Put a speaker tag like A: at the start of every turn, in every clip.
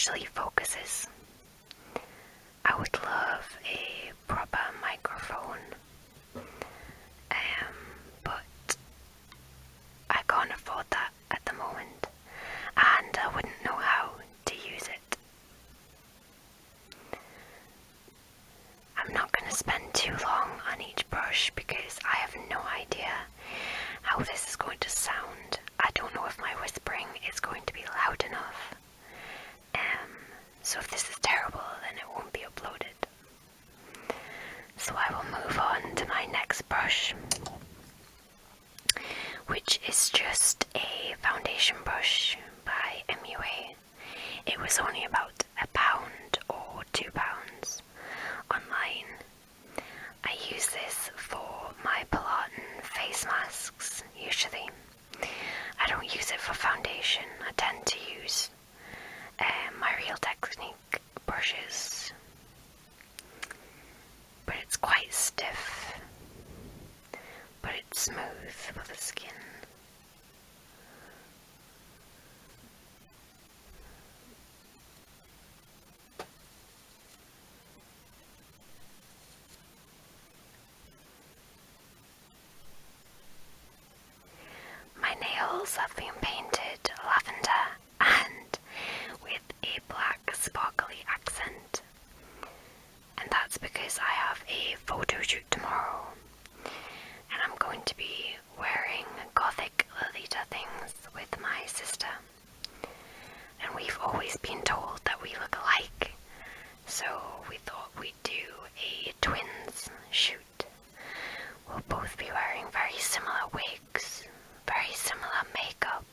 A: actually focuses. I would love a proper microphone, but I can't afford that at the moment, and I wouldn't know how to use it. I'm not going to spend too long on each brush because I have no idea how this is going to sound. I don't know if my whispering is going to be loud enough. So if this is terrible, then it won't be uploaded. So I will move on to my next brush, which is just a foundation brush by MUA. It was only about £1 or £2 online. I use this for my Pilaten face masks usually. I don't use it for foundation. I tend to use my Real Technique brushes, but it's quite stiff, but it's smooth for the skin. My nails have been painted lavender and with a black sparkly accent, and that's because I have a photo shoot tomorrow, and I'm going to be wearing gothic Lolita things with my sister, and we've always been told that we look alike, so we thought we'd do a twins shoot. We'll both be wearing very similar wigs, very similar makeup,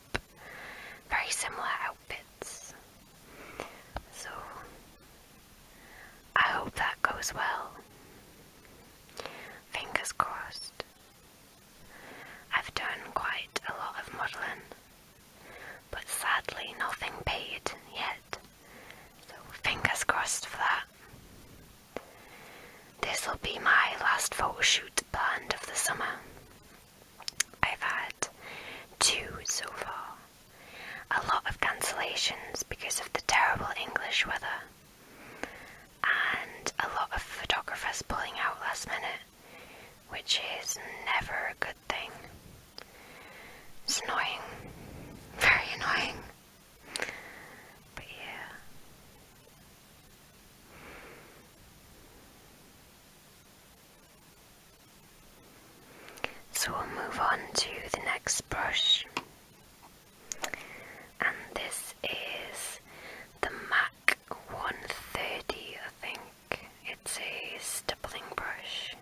A: very similar outfits. So I hope that goes well. Fingers crossed. I've done quite a lot of modelling, but sadly nothing paid yet. So fingers crossed for that. This will be my last photo shoot planned of the summer. I've had 2 so far. A lot of cancellations because of the terrible English weather, and a lot of photographers pulling out last minute, which is never a good thing. It's annoying. Very annoying. But yeah. So we'll move on to the next brush. And this is the MAC 130, I think. It's a stippling brush.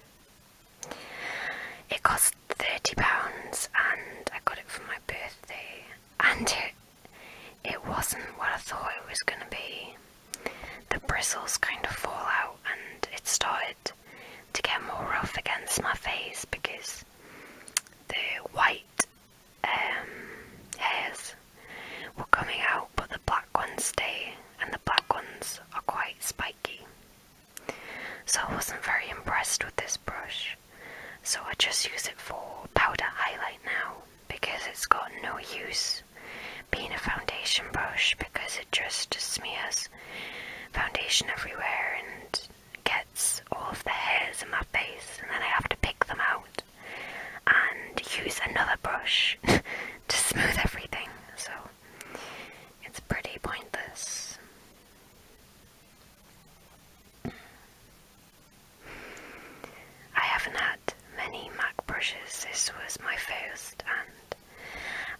A: It cost £30 and I got it for my birthday, and it wasn't what I thought it was going to be. The bristles kind of fall out and it started to get more rough against my face because the white hairs were coming out, but the black ones stay, and the black ones are quite spiky. So I wasn't very impressed with this brush, so I just use it for powder highlight now, because it's got no use being a foundation brush, because it just smears foundation everywhere and gets all of the hairs in my face, and then I have to pick them out and use another brush to smooth everything, so it's pretty pointless. I haven't had many MAC brushes. This was my first, and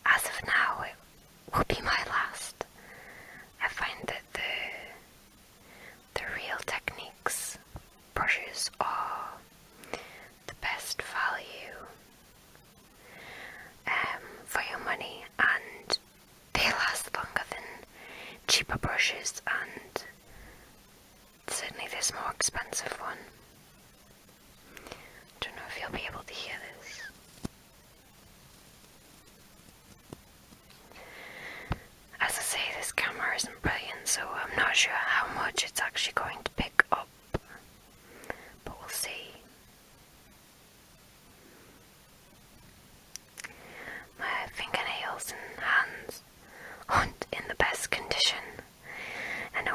A: as of now it will be my last. I find that the Real Techniques brushes are the best value for your money, and they last longer than cheaper brushes, and certainly this more expensive one. Don't know if you'll be able to hear this. As I say, this camera isn't brilliant, so I'm not sure how much it's actually going to pick up, but we'll see. My fingernails and hands aren't in the best condition, and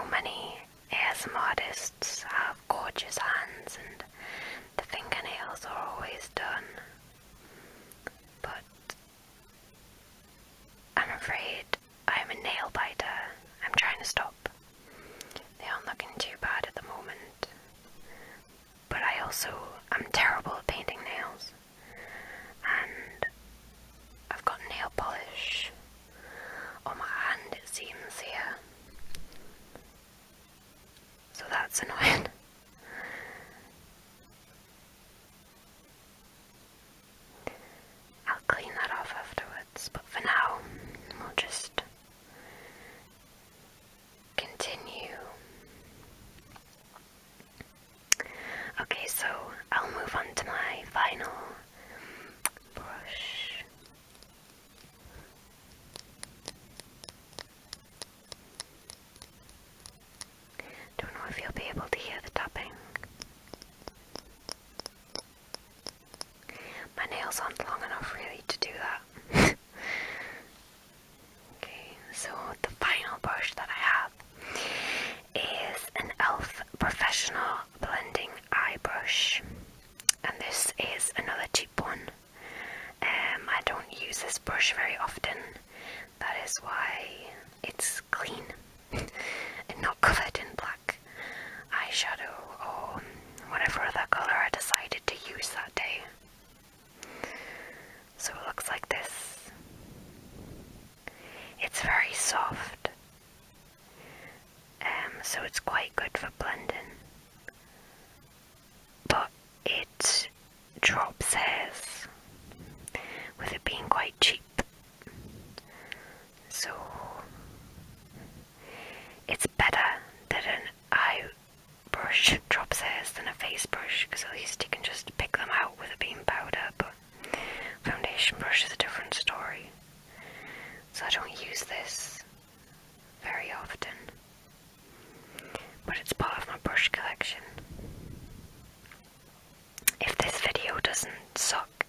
A: nails aren't long enough really to do that. Okay, so the final brush that I have is an e.l.f. Professional Blending Eye Brush, and this is another cheap one. I don't use this brush very often, that is why it's clean and not covered in black eyeshadow or whatever other colour I decided to use that day. So it looks like this. It's very soft, so it's quite good for blending, but it drops hairs with it being quite cheap. So it's better that an eye brush drops hairs than a face brush, because at least you can just pick them out with a beam powder, but foundation brush is a different story. So I don't use this very often, but it's part of my brush collection. If this video doesn't suck,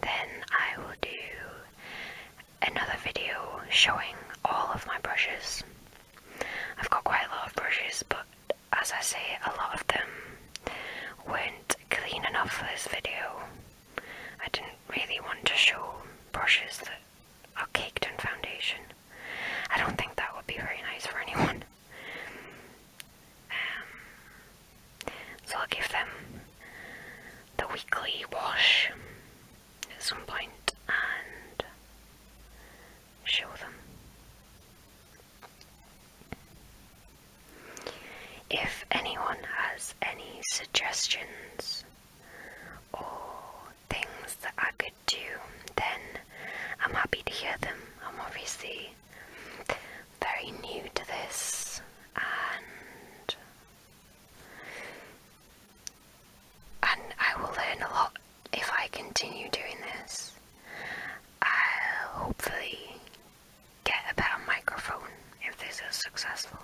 A: then I will do another video showing all of my brushes. I've got quite a lot of brushes, but as I say, a lot of them weren't clean enough for this video. I didn't really want to show brushes that are caked in foundation. I don't think that would be very nice for anyone. So I'll give them the weekly wash at some point and show them. If anyone has any suggestions or things that I could do, then I'm happy to hear them. I'm obviously very new to this, and I will learn a lot if I continue doing this. I'll hopefully get a better microphone if this is successful.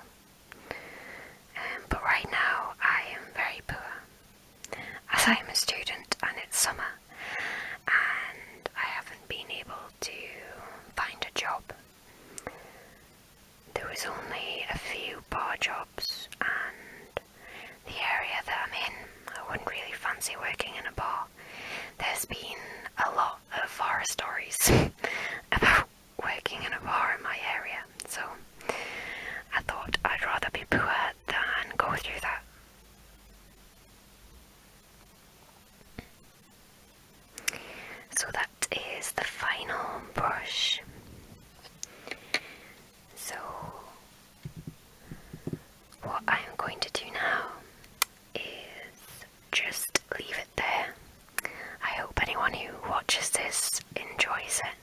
A: But right now I am very poor, as I am a student and it's summer, and I haven't been able to find a job. There was only a few bar jobs, and the area that I'm in, I wouldn't really fancy working in a bar. There's been a lot of horror stories about working in a bar in my area, so I thought I'd rather be poor than go through that. So that is the final brush. So what I'm going to do now is just leave it there. I hope anyone who watches this enjoys it.